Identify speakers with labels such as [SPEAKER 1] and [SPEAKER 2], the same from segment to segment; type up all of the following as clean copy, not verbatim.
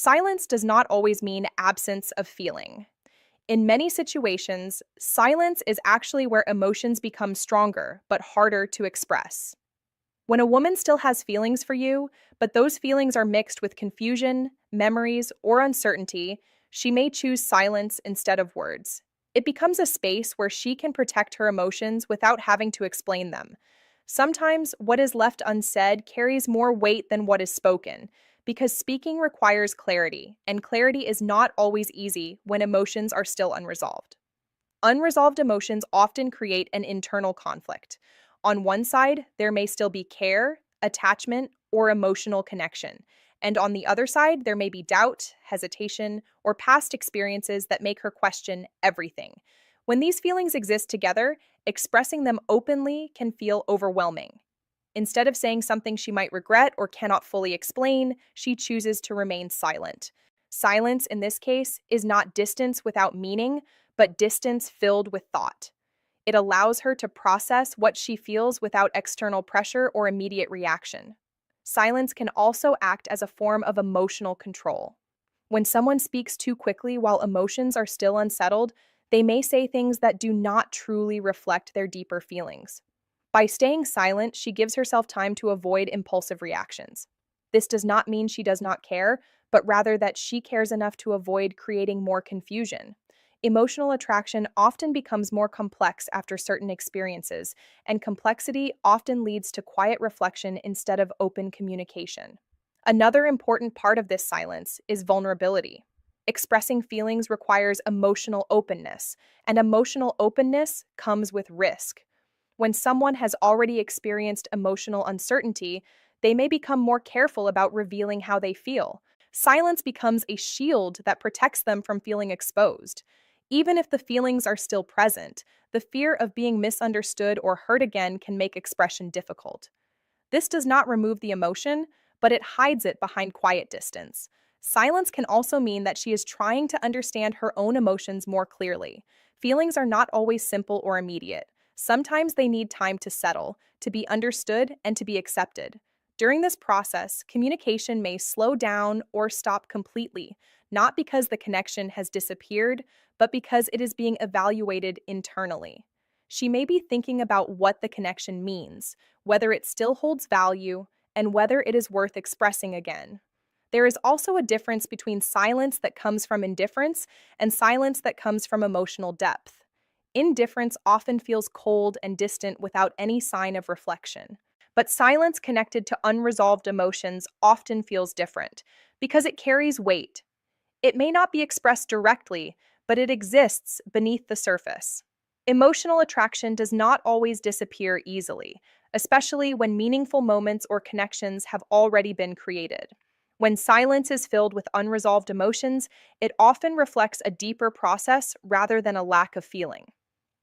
[SPEAKER 1] Silence does not always mean absence of feeling. In many situations, silence is actually where emotions become stronger but harder to express. When a woman still has feelings for you, but those feelings are mixed with confusion, memories, or uncertainty, she may choose silence instead of words. It becomes a space where she can protect her emotions without having to explain them. Sometimes what is left unsaid carries more weight than what is spoken, because speaking requires clarity, and clarity is not always easy when emotions are still unresolved. Unresolved emotions often create an internal conflict. On one side, there may still be care, attachment, or emotional connection. And on the other side, there may be doubt, hesitation, or past experiences that make her question everything. When these feelings exist together, expressing them openly can feel overwhelming. Instead of saying something she might regret or cannot fully explain, she chooses to remain silent. Silence, in this case, is not distance without meaning, but distance filled with thought. It allows her to process what she feels without external pressure or immediate reaction. Silence can also act as a form of emotional control. When someone speaks too quickly while emotions are still unsettled, they may say things that do not truly reflect their deeper feelings. By staying silent, she gives herself time to avoid impulsive reactions. This does not mean she does not care, but rather that she cares enough to avoid creating more confusion. Emotional attraction often becomes more complex after certain experiences, and complexity often leads to quiet reflection instead of open communication. Another important part of this silence is vulnerability. Expressing feelings requires emotional openness, and emotional openness comes with risk. When someone has already experienced emotional uncertainty, they may become more careful about revealing how they feel. Silence becomes a shield that protects them from feeling exposed. Even if the feelings are still present, the fear of being misunderstood or hurt again can make expression difficult. This does not remove the emotion, but it hides it behind quiet distance. Silence can also mean that she is trying to understand her own emotions more clearly. Feelings are not always simple or immediate. Sometimes they need time to settle, to be understood, and to be accepted. During this process, communication may slow down or stop completely, not because the connection has disappeared, but because it is being evaluated internally. She may be thinking about what the connection means, whether it still holds value, and whether it is worth expressing again. There is also a difference between silence that comes from indifference and silence that comes from emotional depth. Indifference often feels cold and distant without any sign of reflection. But silence connected to unresolved emotions often feels different because it carries weight. It may not be expressed directly, but it exists beneath the surface. Emotional attraction does not always disappear easily, especially when meaningful moments or connections have already been created. When silence is filled with unresolved emotions, it often reflects a deeper process rather than a lack of feeling.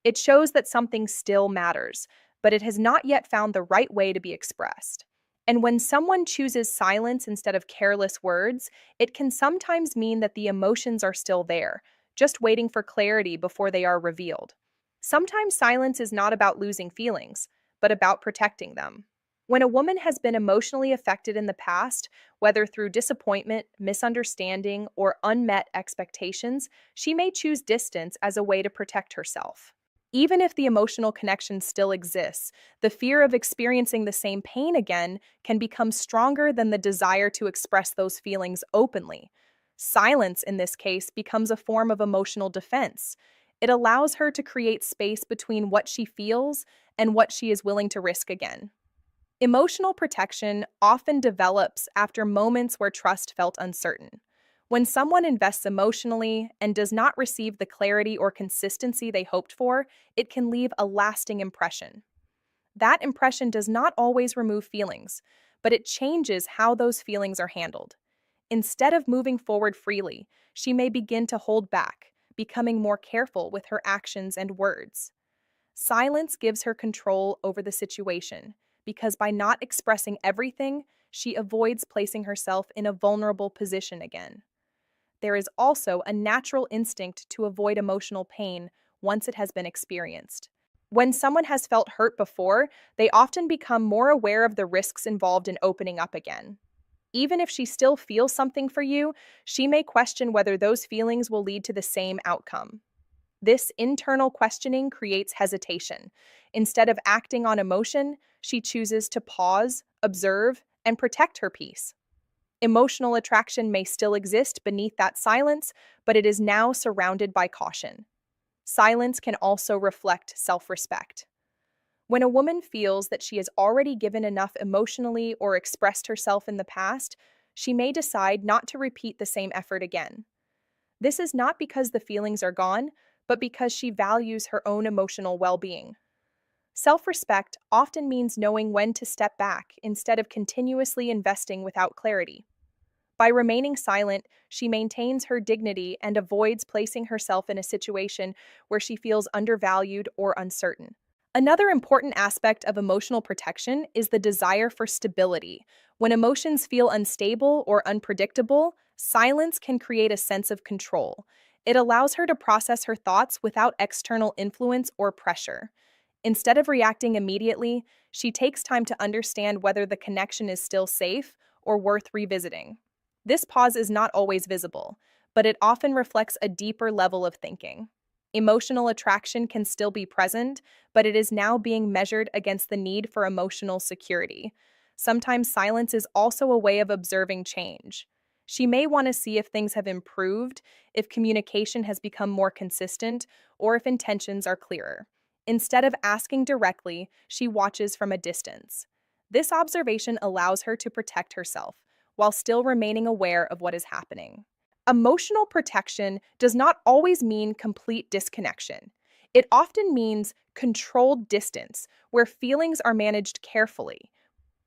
[SPEAKER 1] It shows that something still matters, but it has not yet found the right way to be expressed. And when someone chooses silence instead of careless words, it can sometimes mean that the emotions are still there, just waiting for clarity before they are revealed. Sometimes silence is not about losing feelings, but about protecting them. When a woman has been emotionally affected in the past, whether through disappointment, misunderstanding, or unmet expectations, she may choose distance as a way to protect herself. Even if the emotional connection still exists, the fear of experiencing the same pain again can become stronger than the desire to express those feelings openly. Silence, in this case, becomes a form of emotional defense. It allows her to create space between what she feels and what she is willing to risk again. Emotional protection often develops after moments where trust felt uncertain. When someone invests emotionally and does not receive the clarity or consistency they hoped for, it can leave a lasting impression. That impression does not always remove feelings, but it changes how those feelings are handled. Instead of moving forward freely, she may begin to hold back, becoming more careful with her actions and words. Silence gives her control over the situation, because by not expressing everything, she avoids placing herself in a vulnerable position again. There is also a natural instinct to avoid emotional pain once it has been experienced. When someone has felt hurt before, they often become more aware of the risks involved in opening up again. Even if she still feels something for you, she may question whether those feelings will lead to the same outcome. This internal questioning creates hesitation. Instead of acting on emotion, she chooses to pause, observe, and protect her peace. Emotional attraction may still exist beneath that silence, but it is now surrounded by caution. Silence can also reflect self-respect. When a woman feels that she has already given enough emotionally or expressed herself in the past, she may decide not to repeat the same effort again. This is not because the feelings are gone, but because she values her own emotional well-being. Self-respect often means knowing when to step back instead of continuously investing without clarity. By remaining silent, she maintains her dignity and avoids placing herself in a situation where she feels undervalued or uncertain. Another important aspect of emotional protection is the desire for stability. When emotions feel unstable or unpredictable, silence can create a sense of control. It allows her to process her thoughts without external influence or pressure. Instead of reacting immediately, she takes time to understand whether the connection is still safe or worth revisiting. This pause is not always visible, but it often reflects a deeper level of thinking. Emotional attraction can still be present, but it is now being measured against the need for emotional security. Sometimes silence is also a way of observing change. She may want to see if things have improved, if communication has become more consistent, or if intentions are clearer. Instead of asking directly, she watches from a distance. This observation allows her to protect herself while still remaining aware of what is happening. Emotional protection does not always mean complete disconnection. It often means controlled distance, where feelings are managed carefully.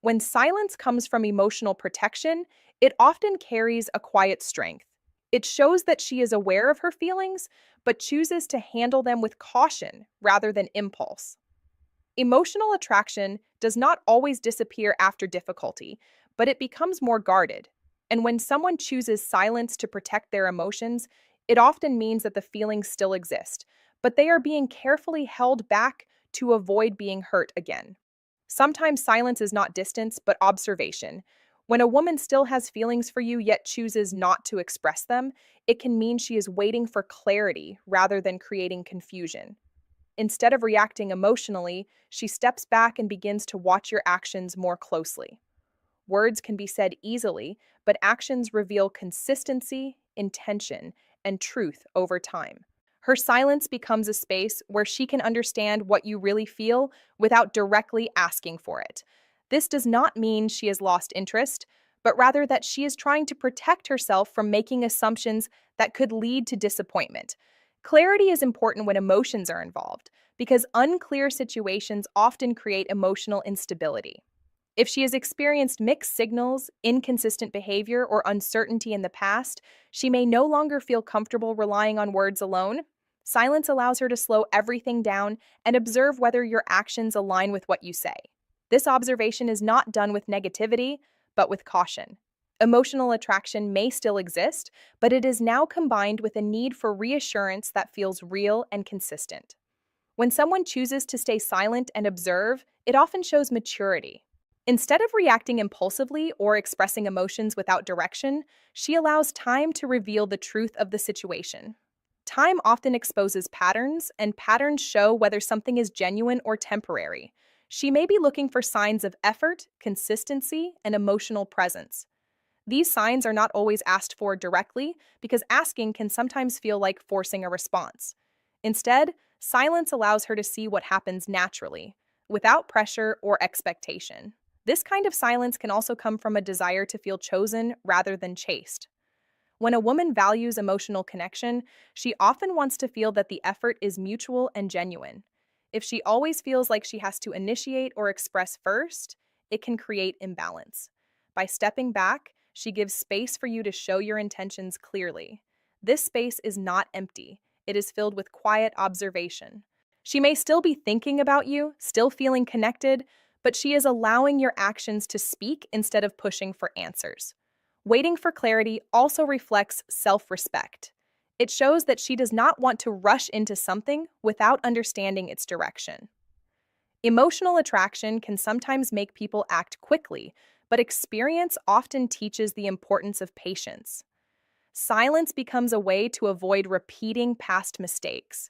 [SPEAKER 1] When silence comes from emotional protection, it often carries a quiet strength. It shows that she is aware of her feelings, but chooses to handle them with caution rather than impulse. Emotional attraction does not always disappear after difficulty, but it becomes more guarded. And when someone chooses silence to protect their emotions, it often means that the feelings still exist, but they are being carefully held back to avoid being hurt again. Sometimes silence is not distance, but observation. When a woman still has feelings for you yet chooses not to express them, it can mean she is waiting for clarity rather than creating confusion. Instead of reacting emotionally, she steps back and begins to watch your actions more closely. Words can be said easily, but actions reveal consistency, intention, and truth over time. Her silence becomes a space where she can understand what you really feel without directly asking for it. This does not mean she has lost interest, but rather that she is trying to protect herself from making assumptions that could lead to disappointment. Clarity is important when emotions are involved, because unclear situations often create emotional instability. If she has experienced mixed signals, inconsistent behavior, or uncertainty in the past, she may no longer feel comfortable relying on words alone. Silence allows her to slow everything down and observe whether your actions align with what you say. This observation is not done with negativity, but with caution. Emotional attraction may still exist, but it is now combined with a need for reassurance that feels real and consistent. When someone chooses to stay silent and observe, it often shows maturity. Instead of reacting impulsively or expressing emotions without direction, she allows time to reveal the truth of the situation. Time often exposes patterns, and patterns show whether something is genuine or temporary. She may be looking for signs of effort, consistency, and emotional presence. These signs are not always asked for directly because asking can sometimes feel like forcing a response. Instead, silence allows her to see what happens naturally, without pressure or expectation. This kind of silence can also come from a desire to feel chosen rather than chased. When a woman values emotional connection, she often wants to feel that the effort is mutual and genuine. If she always feels like she has to initiate or express first, it can create imbalance. By stepping back, she gives space for you to show your intentions clearly. This space is not empty, it is filled with quiet observation. She may still be thinking about you, still feeling connected, but she is allowing your actions to speak instead of pushing for answers. Waiting for clarity also reflects self-respect. It shows that she does not want to rush into something without understanding its direction. Emotional attraction can sometimes make people act quickly, but experience often teaches the importance of patience. Silence becomes a way to avoid repeating past mistakes.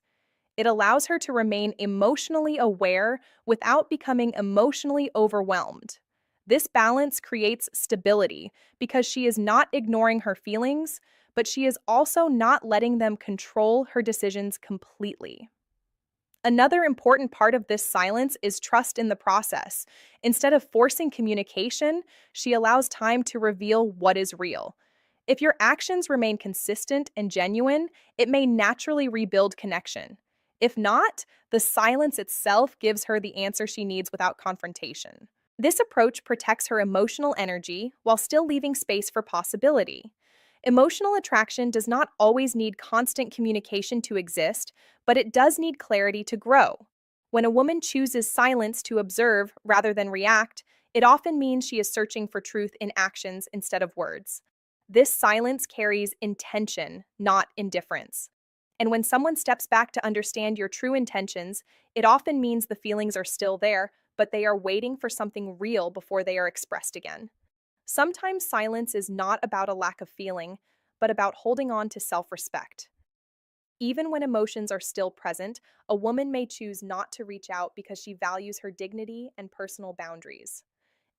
[SPEAKER 1] It allows her to remain emotionally aware without becoming emotionally overwhelmed. This balance creates stability because she is not ignoring her feelings, but she is also not letting them control her decisions completely. Another important part of this silence is trust in the process. Instead of forcing communication, she allows time to reveal what is real. If your actions remain consistent and genuine, it may naturally rebuild connection. If not, the silence itself gives her the answer she needs without confrontation. This approach protects her emotional energy while still leaving space for possibility. Emotional attraction does not always need constant communication to exist, but it does need clarity to grow. When a woman chooses silence to observe rather than react, it often means she is searching for truth in actions instead of words. This silence carries intention, not indifference. And when someone steps back to understand your true intentions, it often means the feelings are still there, but they are waiting for something real before they are expressed again. Sometimes silence is not about a lack of feeling, but about holding on to self respect. Even when emotions are still present, a woman may choose not to reach out because she values her dignity and personal boundaries.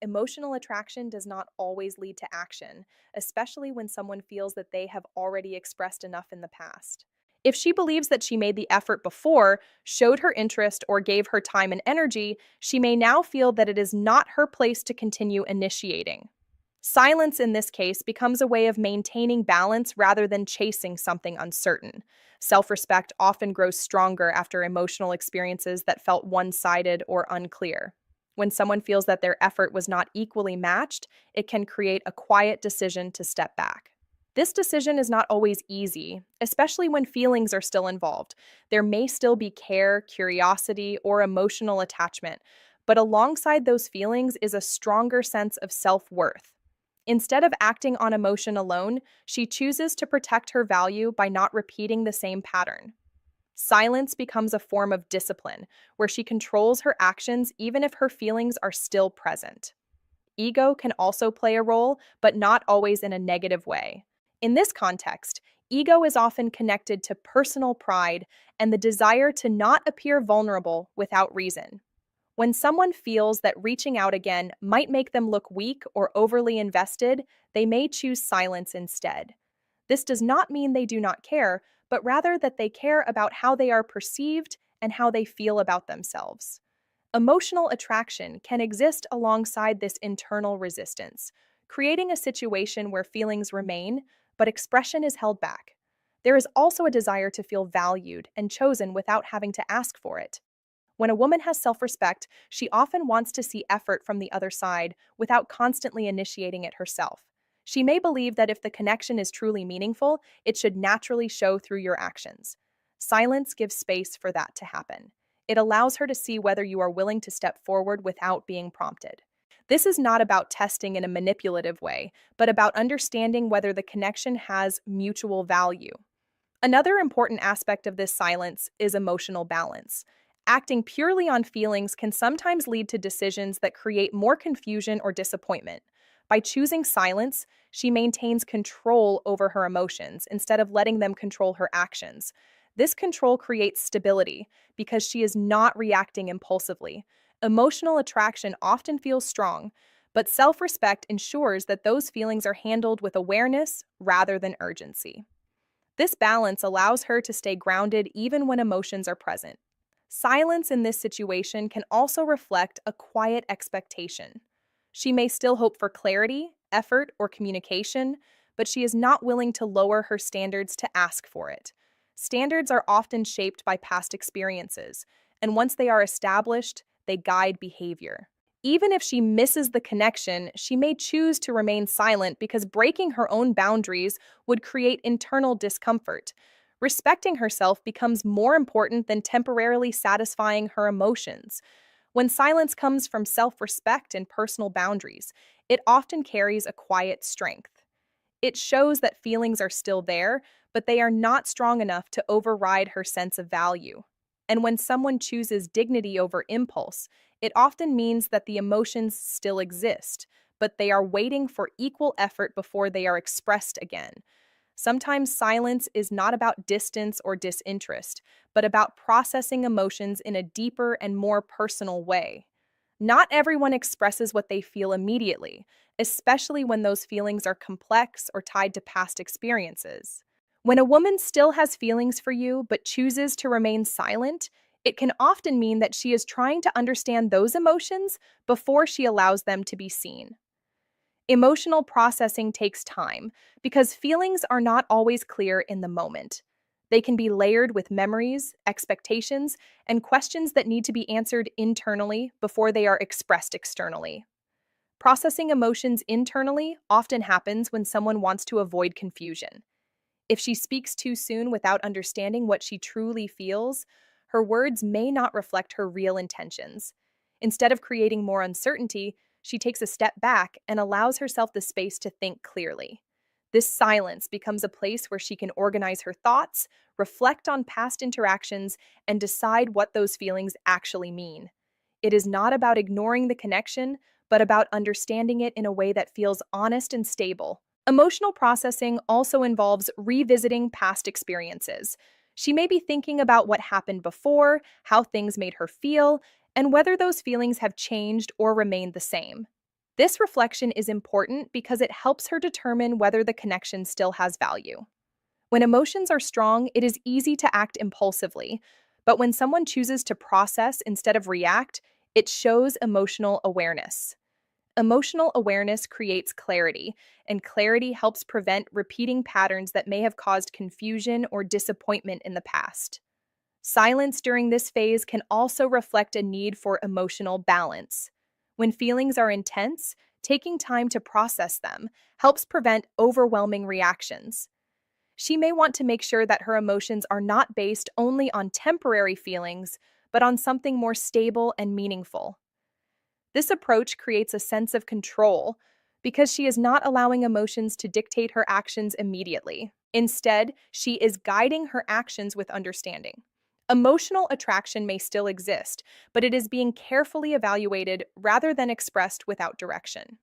[SPEAKER 1] Emotional attraction does not always lead to action, especially when someone feels that they have already expressed enough in the past. If she believes that she made the effort before, showed her interest, or gave her time and energy, she may now feel that it is not her place to continue initiating. Silence in this case becomes a way of maintaining balance rather than chasing something uncertain. Self respect often grows stronger after emotional experiences that felt one sided or unclear. When someone feels that their effort was not equally matched, it can create a quiet decision to step back. This decision is not always easy, especially when feelings are still involved. There may still be care, curiosity, or emotional attachment, but alongside those feelings is a stronger sense of self worth. Instead of acting on emotion alone, she chooses to protect her value by not repeating the same pattern. Silence becomes a form of discipline, where she controls her actions even if her feelings are still present. Ego can also play a role, but not always in a negative way. In this context, ego is often connected to personal pride and the desire to not appear vulnerable without reason. When someone feels that reaching out again might make them look weak or overly invested, they may choose silence instead. This does not mean they do not care, but rather that they care about how they are perceived and how they feel about themselves. Emotional attraction can exist alongside this internal resistance, creating a situation where feelings remain, but expression is held back. There is also a desire to feel valued and chosen without having to ask for it. When a woman has self respect, she often wants to see effort from the other side without constantly initiating it herself. She may believe that if the connection is truly meaningful, it should naturally show through your actions. Silence gives space for that to happen. It allows her to see whether you are willing to step forward without being prompted. This is not about testing in a manipulative way, but about understanding whether the connection has mutual value. Another important aspect of this silence is emotional balance. Acting purely on feelings can sometimes lead to decisions that create more confusion or disappointment. By choosing silence, she maintains control over her emotions instead of letting them control her actions. This control creates stability because she is not reacting impulsively. Emotional attraction often feels strong, but self respect ensures that those feelings are handled with awareness rather than urgency. This balance allows her to stay grounded even when emotions are present. Silence in this situation can also reflect a quiet expectation. She may still hope for clarity, effort, or communication, but she is not willing to lower her standards to ask for it. Standards are often shaped by past experiences, and once they are established, they guide behavior. Even if she misses the connection, she may choose to remain silent because breaking her own boundaries would create internal discomfort. Respecting herself becomes more important than temporarily satisfying her emotions. When silence comes from self respect and personal boundaries, it often carries a quiet strength. It shows that feelings are still there, but they are not strong enough to override her sense of value. And when someone chooses dignity over impulse, it often means that the emotions still exist, but they are waiting for equal effort before they are expressed again. Sometimes silence is not about distance or disinterest, but about processing emotions in a deeper and more personal way. Not everyone expresses what they feel immediately, especially when those feelings are complex or tied to past experiences. When a woman still has feelings for you but chooses to remain silent, it can often mean that she is trying to understand those emotions before she allows them to be seen. Emotional processing takes time because feelings are not always clear in the moment. They can be layered with memories, expectations, and questions that need to be answered internally before they are expressed externally. Processing emotions internally often happens when someone wants to avoid confusion. If she speaks too soon without understanding what she truly feels, her words may not reflect her real intentions. Instead of creating more uncertainty, she takes a step back and allows herself the space to think clearly. This silence becomes a place where she can organize her thoughts, reflect on past interactions, and decide what those feelings actually mean. It is not about ignoring the connection, but about understanding it in a way that feels honest and stable. Emotional processing also involves revisiting past experiences. She may be thinking about what happened before, how things made her feel, and whether those feelings have changed or remained the same. This reflection is important because it helps her determine whether the connection still has value. When emotions are strong, it is easy to act impulsively, but when someone chooses to process instead of react, it shows emotional awareness. Emotional awareness creates clarity, and clarity helps prevent repeating patterns that may have caused confusion or disappointment in the past. Silence during this phase can also reflect a need for emotional balance. When feelings are intense, taking time to process them helps prevent overwhelming reactions. She may want to make sure that her emotions are not based only on temporary feelings, but on something more stable and meaningful. This approach creates a sense of control because she is not allowing emotions to dictate her actions immediately. Instead, she is guiding her actions with understanding. Emotional attraction may still exist, but it is being carefully evaluated rather than expressed without direction.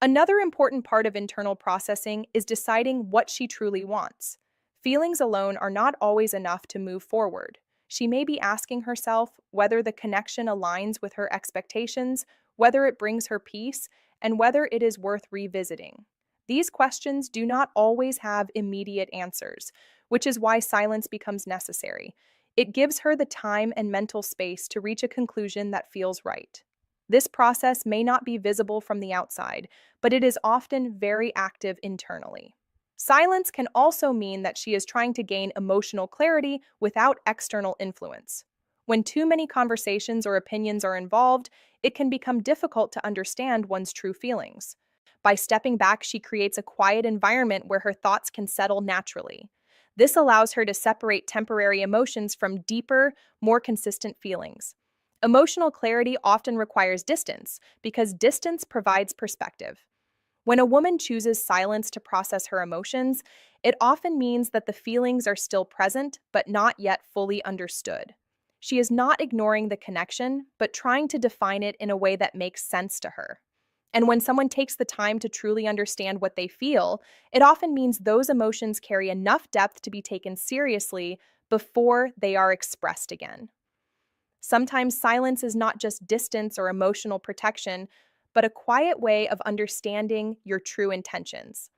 [SPEAKER 1] Another important part of internal processing is deciding what she truly wants. Feelings alone are not always enough to move forward. She may be asking herself whether the connection aligns with her expectations, whether it brings her peace, and whether it is worth revisiting. These questions do not always have immediate answers, which is why silence becomes necessary. It gives her the time and mental space to reach a conclusion that feels right. This process may not be visible from the outside, but it is often very active internally. Silence can also mean that she is trying to gain emotional clarity without external influence. When too many conversations or opinions are involved, it can become difficult to understand one's true feelings. By stepping back, she creates a quiet environment where her thoughts can settle naturally. This allows her to separate temporary emotions from deeper, more consistent feelings. Emotional clarity often requires distance because distance provides perspective. When a woman chooses silence to process her emotions, it often means that the feelings are still present but not yet fully understood. She is not ignoring the connection, but trying to define it in a way that makes sense to her. And when someone takes the time to truly understand what they feel, it often means those emotions carry enough depth to be taken seriously before they are expressed again. Sometimes silence is not just distance or emotional protection, but a quiet way of understanding your true intentions.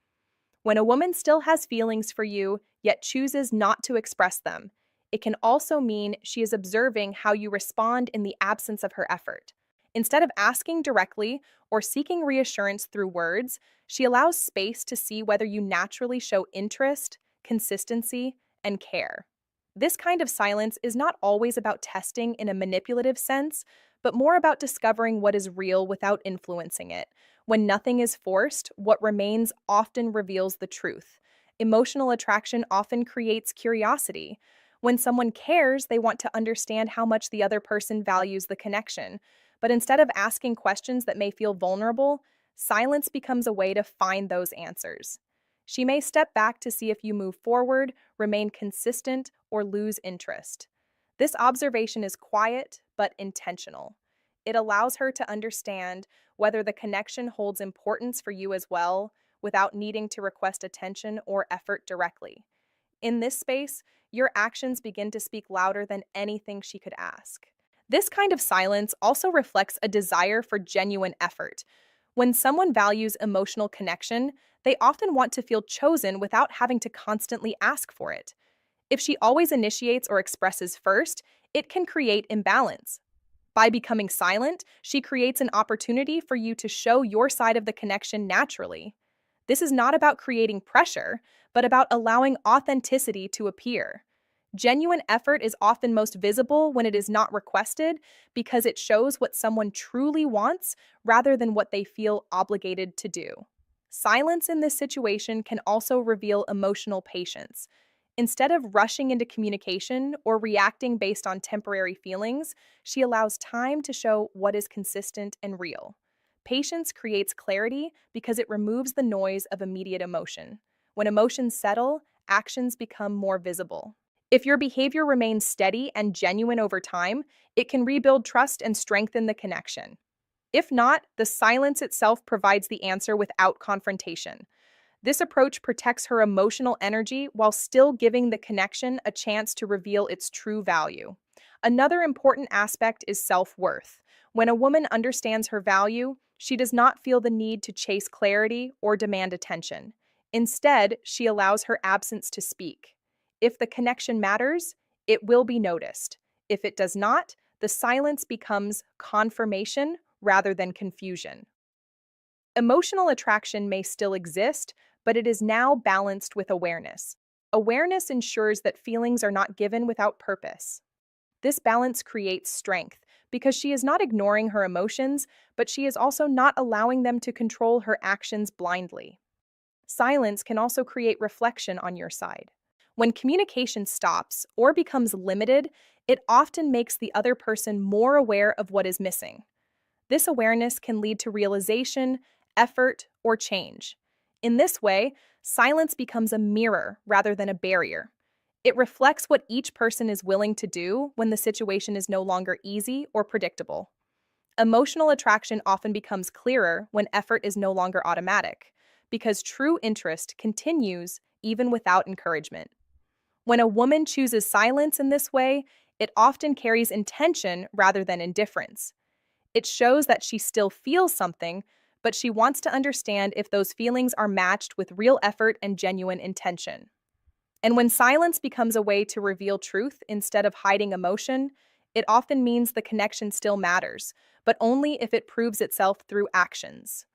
[SPEAKER 1] When a woman still has feelings for you, yet chooses not to express them, it can also mean she is observing how you respond in the absence of her effort. Instead of asking directly or seeking reassurance through words, she allows space to see whether you naturally show interest, consistency, and care. This kind of silence is not always about testing in a manipulative sense, but more about discovering what is real without influencing it. When nothing is forced, what remains often reveals the truth. Emotional attraction often creates curiosity. When someone cares, they want to understand how much the other person values the connection. But instead of asking questions that may feel vulnerable, silence becomes a way to find those answers. She may step back to see if you move forward, remain consistent, or lose interest. This observation is quiet but intentional. It allows her to understand whether the connection holds importance for you as well, without needing to request attention or effort directly. In this space, your actions begin to speak louder than anything she could ask. This kind of silence also reflects a desire for genuine effort. When someone values emotional connection, they often want to feel chosen without having to constantly ask for it. If she always initiates or expresses first, it can create imbalance. By becoming silent, she creates an opportunity for you to show your side of the connection naturally. This is not about creating pressure, but about allowing authenticity to appear. Genuine effort is often most visible when it is not requested because it shows what someone truly wants rather than what they feel obligated to do. Silence in this situation can also reveal emotional patience. Instead of rushing into communication or reacting based on temporary feelings, she allows time to show what is consistent and real. Patience creates clarity because it removes the noise of immediate emotion. When emotions settle, actions become more visible. If your behavior remains steady and genuine over time, it can rebuild trust and strengthen the connection. If not, the silence itself provides the answer without confrontation. This approach protects her emotional energy while still giving the connection a chance to reveal its true value. Another important aspect is self-worth. When a woman understands her value, she does not feel the need to chase clarity or demand attention. Instead, she allows her absence to speak. If the connection matters, it will be noticed. If it does not, the silence becomes confirmation rather than confusion. Emotional attraction may still exist, but it is now balanced with awareness. Awareness ensures that feelings are not given without purpose. This balance creates strength because she is not ignoring her emotions, but she is also not allowing them to control her actions blindly. Silence can also create reflection on your side. When communication stops or becomes limited, it often makes the other person more aware of what is missing. This awareness can lead to realization, effort, or change. In this way, silence becomes a mirror rather than a barrier. It reflects what each person is willing to do when the situation is no longer easy or predictable. Emotional attraction often becomes clearer when effort is no longer automatic, because true interest continues even without encouragement. When a woman chooses silence in this way, it often carries intention rather than indifference. It shows that she still feels something, but she wants to understand if those feelings are matched with real effort and genuine intention. And when silence becomes a way to reveal truth instead of hiding emotion, it often means the connection still matters, but only if it proves itself through actions.